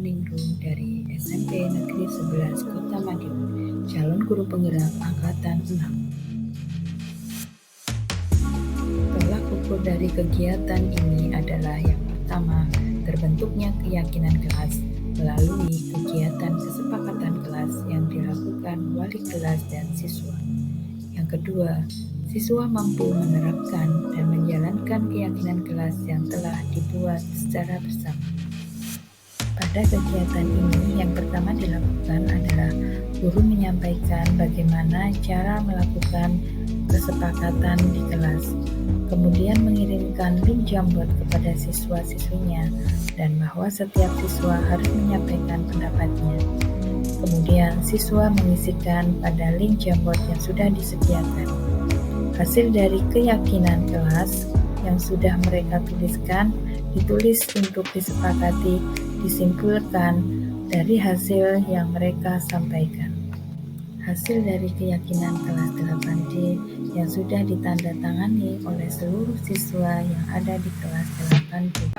Ningrum dari SMP Negeri 11 Kota Madiun, calon guru penggerak angkatan 6. Tolak ukur dari kegiatan ini adalah yang pertama, terbentuknya keyakinan kelas melalui kegiatan kesepakatan kelas yang dilakukan wali kelas dan siswa. Yang kedua, siswa mampu menerapkan dan menjalankan keyakinan kelas yang telah dibuat secara bersama. Pada kegiatan ini, yang pertama dilakukan adalah guru menyampaikan bagaimana cara melakukan kesepakatan di kelas, kemudian mengirimkan link Jamboard kepada siswa-siswinya, dan bahwa setiap siswa harus menyampaikan pendapatnya. Kemudian siswa mengisikan pada link Jamboard yang sudah disediakan. Hasil dari keyakinan kelas yang sudah mereka tuliskan ditulis untuk disepakati, disimpulkan dari hasil yang mereka sampaikan. Hasil dari keyakinan kelas 8D yang sudah ditandatangani oleh seluruh siswa yang ada di kelas 8D.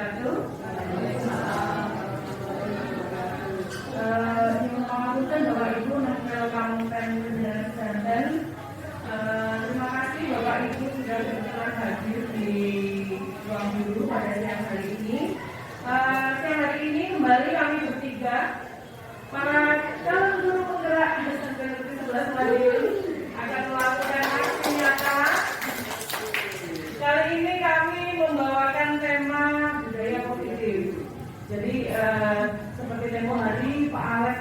Bapak Ibu Nasional Kabupaten Banten, terima kasih Bapak Ibu sudah berkenan hadir di ruang guru pada siang hari ini. Siang hari ini kembali kami bertiga, para calon guru penggerak SMP Negeri 11 Madiun akan melakukan aksi nyata. Kali ini kami membawakan tema budaya positif. Jadi seperti tempo hari Pak Alex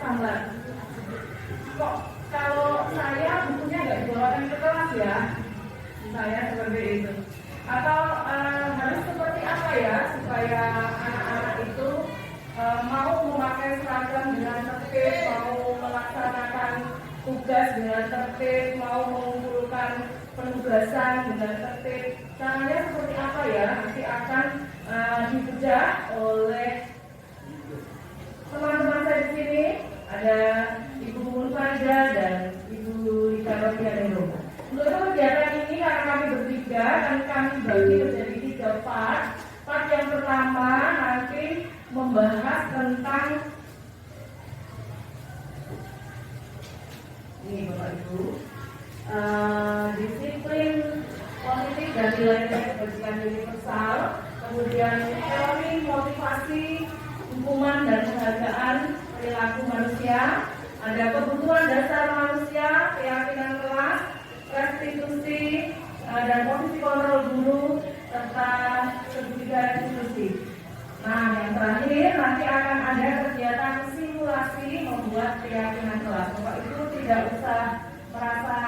sambat. Kok kalau saya bukunya nggak dibawakan ke kelas ya? Saya seperti itu. Atau harus seperti apa ya supaya anak-anak itu mau memakai seragam dengan tertib, mau melaksanakan tugas dengan tertib, mau mengumpulkan penugasan dengan tertib. Caranya seperti apa ya? Nanti akan dibedah oleh teman-teman saya di sini. Ada Ibu Munfarida dan Ibu Lika Rotianero. Untuk kegiatan ini karena kami bertiga dan kami bagi menjadi 3 part. Part yang pertama nanti membahas tentang ini Bapak Ibu, disiplin positif dan nilai-nilai kebajikan universal. Kemudian teori motivasi, hukuman dan penghargaan perilaku manusia. Ada kebutuhan dasar manusia, keyakinan kelas, restitusi dan posisi kontrol guru serta kebudayaan institusi. Nah, yang terakhir nanti akan ada kegiatan simulasi membuat keyakinan kelas. Bapak itu tidak usah merasa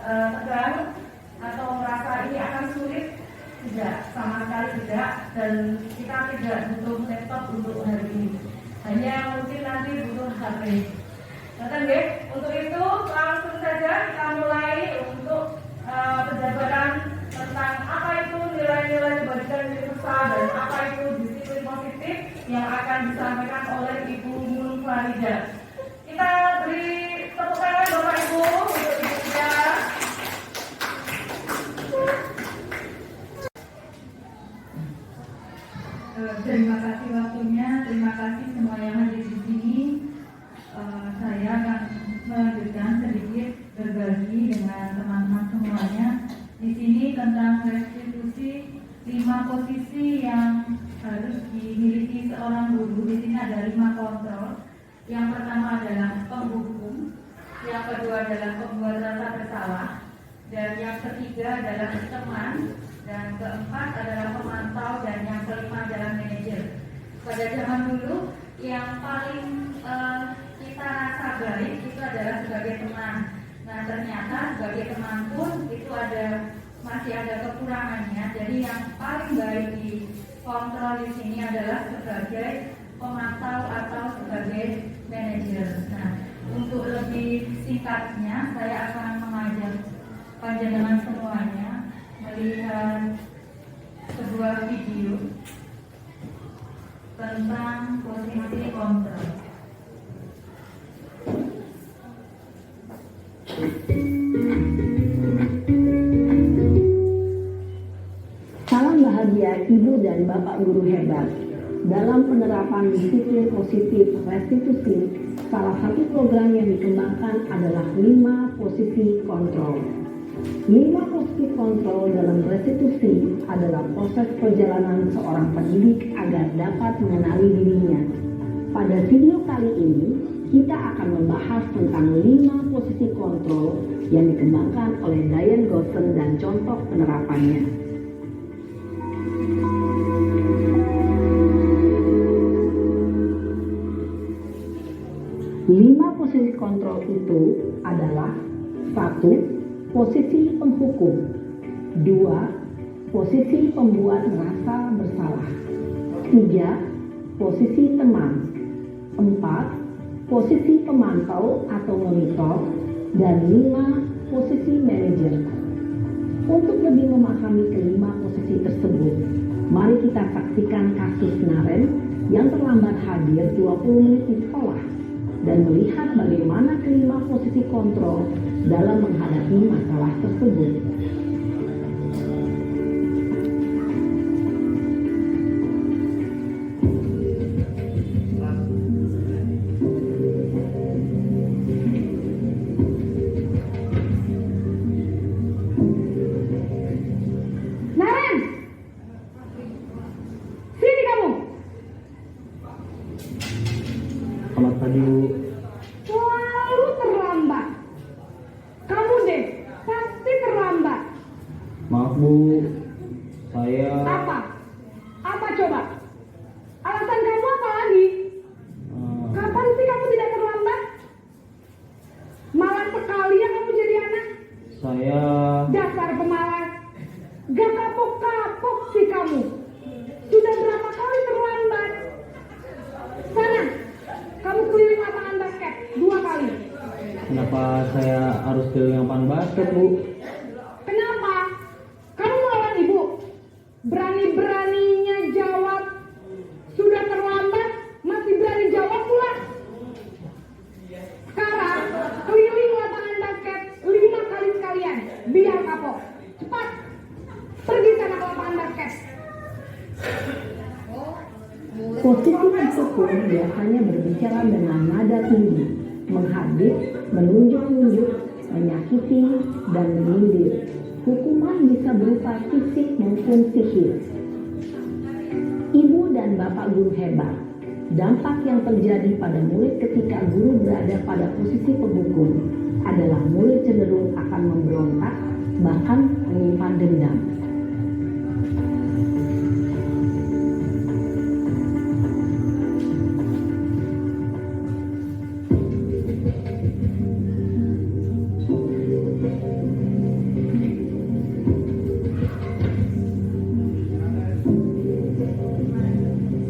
tegang atau merasa ini akan sulit. Tidak, sama sekali tidak, dan kita tidak butuh laptop untuk hari ini. Hanya mungkin nanti butuh HP. Untuk itu langsung saja kita mulai untuk penjabaran tentang apa itu nilai-nilai kebajikan universal dan apa itu disiplin positif yang akan disampaikan oleh Ibu Munfarida. Kita beri tepuk tangan Bapak Ibu untuk Ibu Ida. Terima kasih waktunya, terima kasih semua yang hadir di sini. Saya akan melanjutkan sedikit berbagi dengan teman-teman semuanya di sini tentang restitusi 5 posisi yang harus dimiliki seorang guru. Di sini ada 5 kontrol. Yang pertama adalah penghukum, yang kedua adalah pembuat rasa bersalah, dan yang ketiga adalah teman, dan keempat adalah pemantau, dan yang kelima adalah manajer. Pada zaman dulu yang paling kita rasa baik itu adalah sebagai teman. Nah, ternyata sebagai teman pun itu masih ada kekurangannya. Jadi yang paling baik di kontrol di sini adalah sebagai pemantau atau sebagai manajer. Nah, untuk lebih singkatnya saya akan mengajak panjenengan semuanya melihat sebuah video tentang posisi kontrol. Salam bahagia Ibu dan Bapak guru hebat. Dalam penerapan disiplin positif restitusi, salah satu program yang dikembangkan adalah 5 posisi kontrol. 5 posisi kontrol dalam restitusi adalah proses perjalanan seorang pendidik agar dapat mengenali dirinya. Pada video kali ini, kita akan membahas tentang 5 posisi kontrol yang dikembangkan oleh Diane Gosson dan contoh penerapannya. 5 posisi kontrol itu adalah 1. Posisi penghukum, 2. Posisi pembuat merasa bersalah, 3. Posisi teman, 4. Posisi pemantau atau monitor, dan 5. Posisi manajer. Untuk lebih memahami kelima posisi tersebut, mari kita saksikan kasus Naren yang terlambat hadir 20 menit di sekolah dan melihat bagaimana kelima posisi kontrol dalam menghadapi masalah tersebut. Naren! Sini kamu! Selamat pagi, Bu. Selalu terlambat. Kamu deh, pasti terlambat. Maaf, Bu. Saya Apa? Apa coba? Alasan kamu apa lagi? Kapan sih kamu tidak terlambat? Malas sekali ya kamu jadi anak. saya Dasar pemalas. Gak kapok-kapok sih kamu. Sudah berapa kali terlambat? Sana, kamu keliling lapangan basket 2 kali. kenapa saya harus keliling lapangan basket, Bu? Kenapa? Kamu melawan ibu? Berani-beraninya jawab. Sudah terlambat, masih berani jawab pula. Sekarang, keliling lapangan basket 5 kali sekalian. Biar kapok. Cepat. Pergi sana ke lapangan basket. Posisi penghukum biasanya berbicara dengan nada tinggi, menghadap, menunjuk-nunjuk, menyakiti, dan menyindir. Hukuman bisa berupa fisik maupun psikis. Ibu dan bapak guru hebat. Dampak yang terjadi pada murid ketika guru berada pada posisi penghukum adalah murid cenderung akan memberontak, bahkan menyimpan dendam.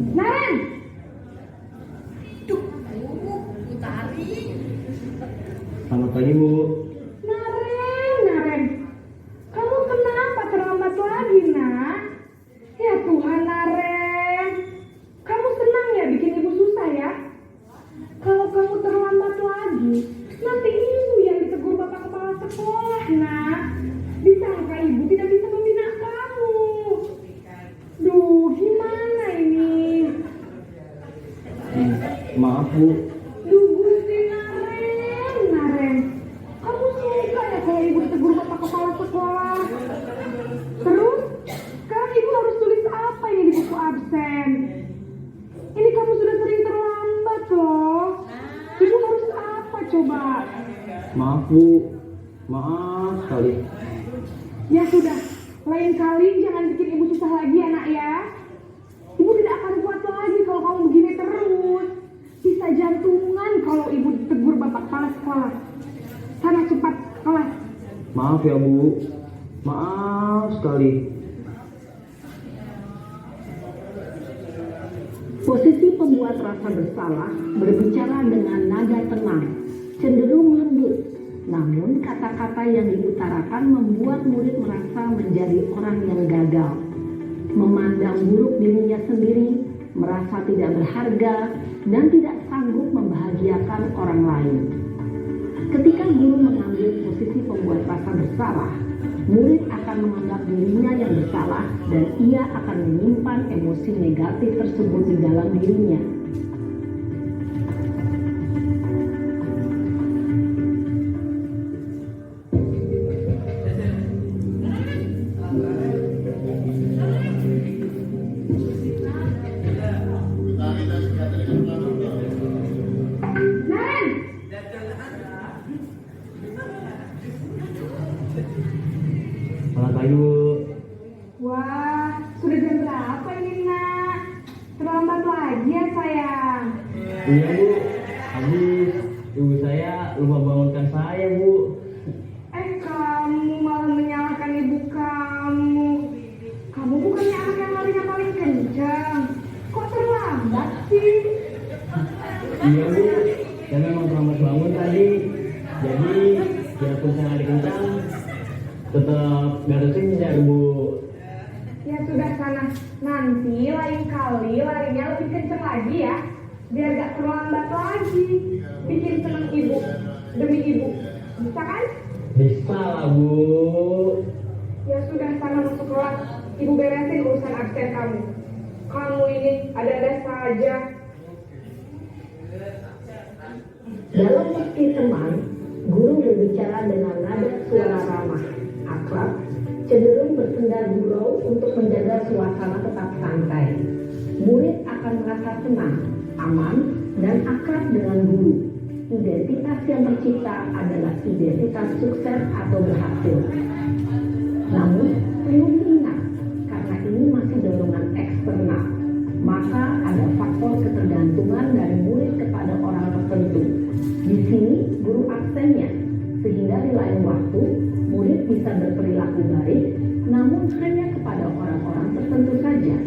Naren! Selamat pagi, Bu. Naren. Kamu kenapa terlambat lagi, nak? Ya Tuhan, Naren. Kamu senang ya bikin ibu susah ya? Kalau kamu terlambat lagi, nanti ibu yang ditegur bapak kepala sekolah, nak. Disangka ibu tidak bisa membina kamu. Duh, gimana ini? Maaf, Bu. Duh, Gusti Naren. Kamu suka ya kalau ibu ditegur bapak kepala sekolah? Terus, sekarang ibu harus tulis apa ini di buku absen? Ini kamu sudah sering terlambat loh. Ibu harus apa coba? Maaf, Bu. Maaf sekali. Ya sudah, lain kali jangan bikin ibu susah lagi ya nak ya. Ibu tidak akan kuat lagi kalau kamu begini terus. Bisa jantungan kalau ibu ditegur bapak kepala sekolah. Sana cepat kelas. Maaf ya, Bu. Maaf sekali. Posisi pembuat rasa bersalah berbicara dengan nada tenang, cenderung lembut. Namun kata-kata yang diutarakan membuat murid merasa menjadi orang yang gagal, memandang buruk dirinya sendiri, merasa tidak berharga, dan tidak sanggup membahagiakan orang lain. Ketika guru mengambil posisi pembuat rasa bersalah, murid akan menganggap dirinya yang bersalah dan ia akan menyimpan emosi negatif tersebut di dalam dirinya. Selamat pagi Bu. Wah, sudah jam berapa ini nak? Terlambat lagi ya sayang. Iya Bu, habis ibu saya lupa bangunkan saya Bu. Kamu malah menyalahkan ibu kamu. Kamu bukannya anak yang larinya paling kencang. Kok terlambat sih? Iya Bu, saya memang terlambat bangun tadi. Jadi biarpun saya lari kencang, tetap gak tersenja Bu. Ya sudah sana. Nanti lain kali larinya lebih kencang lagi ya. Biar gak terlambat lagi. Bikin seneng ibu. Demi ibu. Bisa kan? Bisa lah Bu. Ya sudah sana masuk kelas. Ibu beresin urusan absen kamu. Kamu ini ada-ada saja. Dalam meski teman, guru berbicara dengan nada suara ramah, akrab, cenderung bersenda gurau untuk menjaga suasana tetap santai. Murid akan merasa senang, aman, dan akrab dengan guru. Identitas yang tercipta adalah identitas sukses atau berhasil. Namun, perlu diingat, karena ini masih dorongan eksternal, maka ada faktor ketergantungan dari murid kepada orang tertentu. Di sini, guru absennya, sehingga di lain waktu, murid bisa berperilaku baik, namun hanya kepada orang-orang tertentu saja.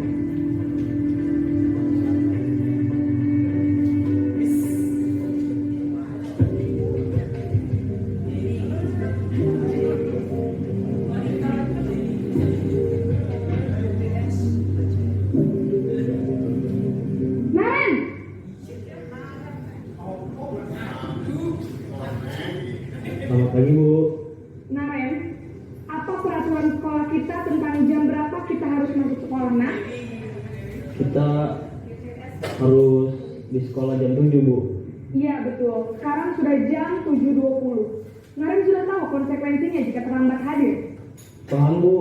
Selamat pagi Bu. Nah Ren, apa peraturan sekolah kita tentang jam berapa kita harus masuk sekolah nak? Kita harus di sekolah jam 7 Bu. Iya betul, sekarang sudah jam 7.20. Naren sudah tahu konsekuensinya jika terlambat hadir. Paham Bu,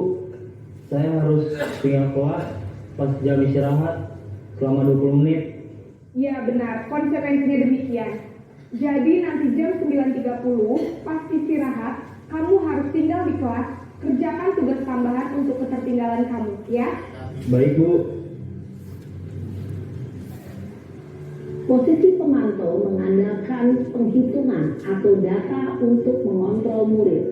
saya harus tinggal kelas pas jam istirahat selama 20 menit. Iya benar, konsekuensinya demikian. Jadi nanti jam 9.30 pas istirahat, kamu harus tinggal di kelas, kerjakan tugas tambahan untuk ketertinggalan kamu, ya? Baik Bu. Posisi pemantau mengandalkan penghitungan atau data untuk mengontrol murid.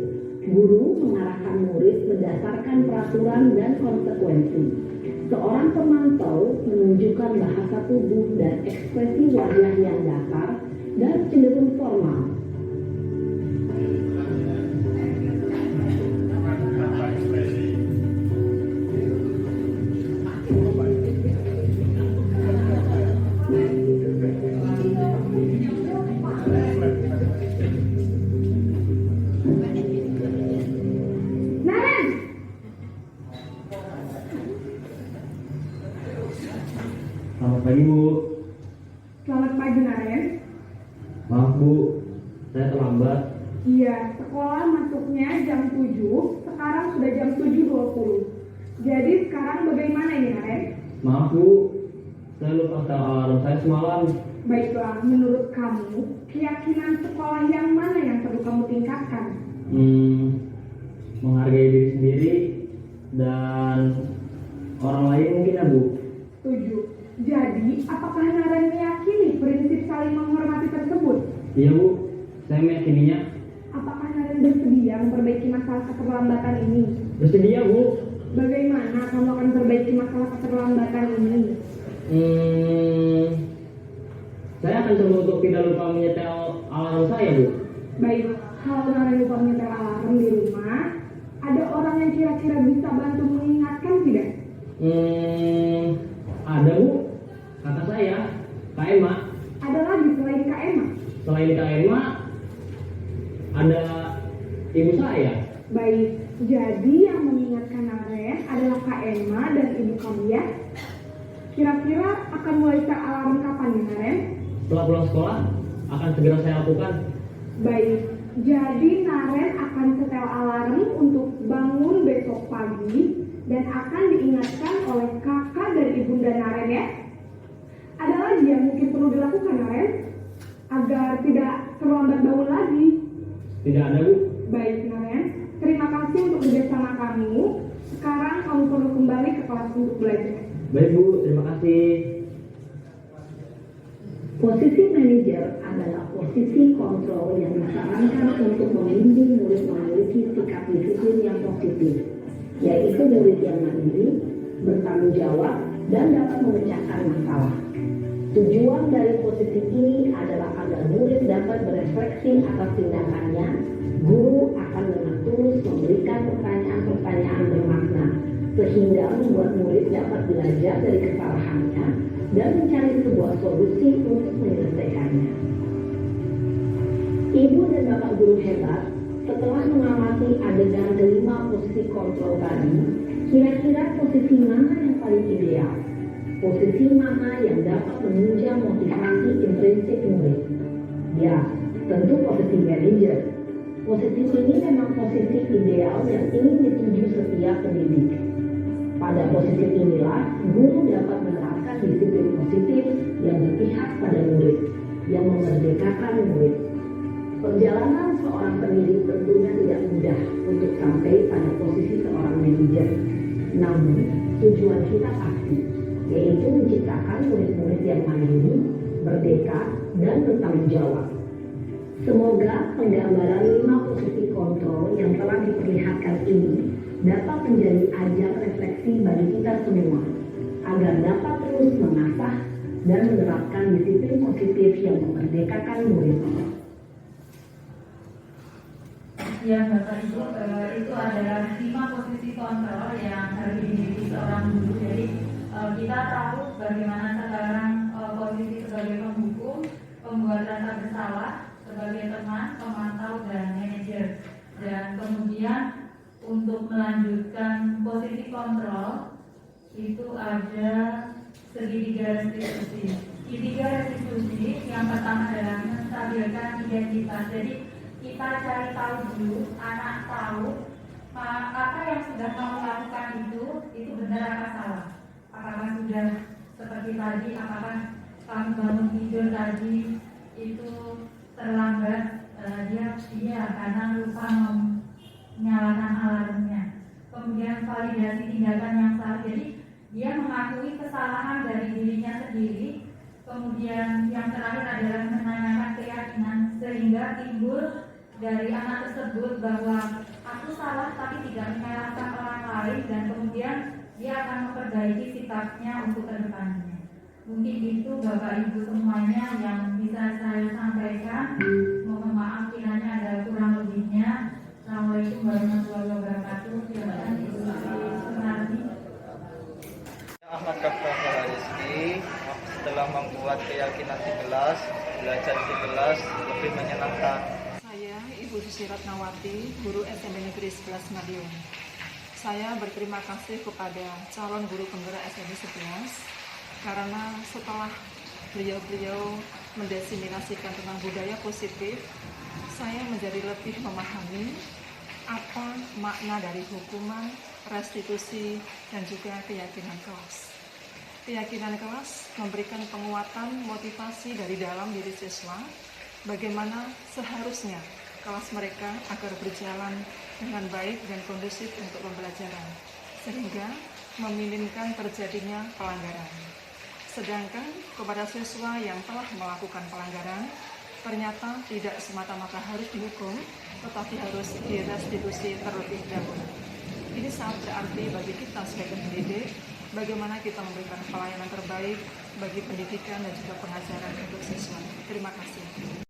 Guru mengarahkan murid berdasarkan peraturan dan konsekuensi. Seorang pemantau menunjukkan bahasa tubuh dan ekspresi wajah yang datar dan cenderung formal. Naren! Selamat pagi Bu. Selamat pagi Naren. Maaf Bu, saya terlambat. Iya, sekolah masuknya jam 7, sekarang sudah jam 7.20. Jadi sekarang bagaimana ini Naren? Maaf Bu, saya lupa setel alarm saya semalam. Baiklah, menurut kamu, keyakinan sekolah yang mana yang perlu kamu tingkatkan? Menghargai diri sendiri dan orang lain mungkin ya Bu. Setuju. Jadi, apakah Naren meyakini prinsip saling menghormati tersebut? Iya Bu, saya meyakininya. Apakah Naren bersedia memperbaiki masalah keterlambatan ini? Bersedia Bu. Bagaimana kamu akan perbaiki masalah keterlambatan ini? Saya akan coba untuk tidak lupa menyetel alarm saya Bu. Baik, kalau Naren lupa menyetel alarm di rumah, ada orang yang kira-kira bisa bantu mengingatkan tidak? Ada Bu, kata saya, Kak Emma. Ada lagi selain Kak Emma? Selain Kak Emma, ada ibu saya. Baik, jadi yang mengingatkan Naren adalah Kak Emma dan ibu kamu ya. Kira-kira akan mulai alarm kapan ya Naren? Setelah pulang sekolah akan segera saya lakukan. Baik, jadi Naren akan setel alarm untuk bangun besok pagi dan akan diingatkan oleh kakak dan ibunda Naren ya. Ada lagi yang mungkin perlu dilakukan Naren agar tidak terlambat bangun lagi? Tidak ada, Bu. Baik Naren, terima kasih untuk kerjasama kamu. Sekarang kamu perlu kembali ke kelas untuk belajar. Baik, Bu. Terima kasih. Posisi manajer adalah posisi kontrol yang disarankan untuk membimbing murid memiliki sikap disiplin yang positif, yaitu murid yang mandiri, bertanggung jawab, dan dapat memecahkan masalah. Tujuan dari posisi ini adalah agar murid dapat berefleksi atas tindakannya. Guru akan dengan tulus memberikan pertanyaan-pertanyaan bermakna, sehingga membuat murid dapat belajar dari kesalahannya dan mencari sebuah solusi untuk menyelesaikannya. Ibu dan bapak guru hebat, setelah mengamati adegan kelima posisi kontrol tadi, kira-kira posisi mana yang paling ideal? Posisi mana yang dapat menunjang motivasi intrinsik murid? Ya, tentu posisi manajer. Posisi ini memang posisi ideal yang ingin dituju setiap pendidik. Pada posisi inilah, guru dapat menerapkan disiplin positif yang berpihak pada murid, yang memerdekakan murid. Perjalanan seorang pendidik tentunya tidak mudah untuk sampai pada posisi seorang manajer. Namun, tujuan kita pasti, yaitu menciptakan murid-murid yang mandiri, merdeka, dan bertanggung jawab. Semoga penggambaran 5 posisi kontrol yang telah diperlihatkan ini dapat menjadi ajang refleksi bagi kita semua, agar dapat terus mengasah dan menerapkan disiplin positif yang memerdekakan murid. Ya Bapak Ibu, itu adalah 5 posisi kontrol yang harus dimiliki seorang guru. Jadi kita tahu bagaimana sekarang posisi sebagai penghukum, pembuat rasa bersalah, sebagai teman, pemantau, dan manajer. Dan kemudian untuk melanjutkan posisi kontrol itu ada segitiga restitusi. Segitiga restitusi yang pertama adalah menstabilkan identitas. Jadi kita cari tahu dulu, anak tahu apa yang sudah kamu lakukan itu benar atau salah. Apakah sudah seperti tadi, apakah kamu bangun tidur tadi itu terlambat, dia karena lupa menyalakan alarmnya. Kemudian validasi tindakan yang salah, jadi dia mengakui kesalahan dari dirinya sendiri. Kemudian yang terakhir adalah menanyakan keyakinan, sehingga timbul dari anak tersebut bahwa aku salah tapi tidak menyalahkan orang lain, dan kemudian dia akan memperbaiki sikapnya untuk kedepannya. Mungkin itu Bapak Ibu semuanya yang bisa saya sampaikan. Mohon maaf kiranya ada kurang lebihnya. Assalamualaikum warahmatullahi wabarakatuh. Silakan Ibu Sunardi. Ahmad Kafka Rizki, setelah membuat keyakinan di kelas, belajar di kelas lebih menyenangkan. Saya Ibu Susi Ratnawati, guru SMP Negeri 11 Madiun. Saya berterima kasih kepada calon guru penggerak SMP 11 karena setelah beliau-beliau mendesimilasikan tentang budaya positif, saya menjadi lebih memahami apa makna dari hukuman, restitusi, dan juga keyakinan kelas. Keyakinan kelas memberikan penguatan motivasi dari dalam diri siswa, bagaimana seharusnya kelas mereka agar berjalan dengan baik dan kondusif untuk pembelajaran, sehingga meminimalkan terjadinya pelanggaran. Sedangkan kepada siswa yang telah melakukan pelanggaran, ternyata tidak semata-mata harus dihukum, tetapi harus direstitusi terlebih dahulu. Ini sangat berarti bagi kita sebagai pendidik, bagaimana kita memberikan pelayanan terbaik bagi pendidikan dan juga pengajaran untuk siswa. Terima kasih.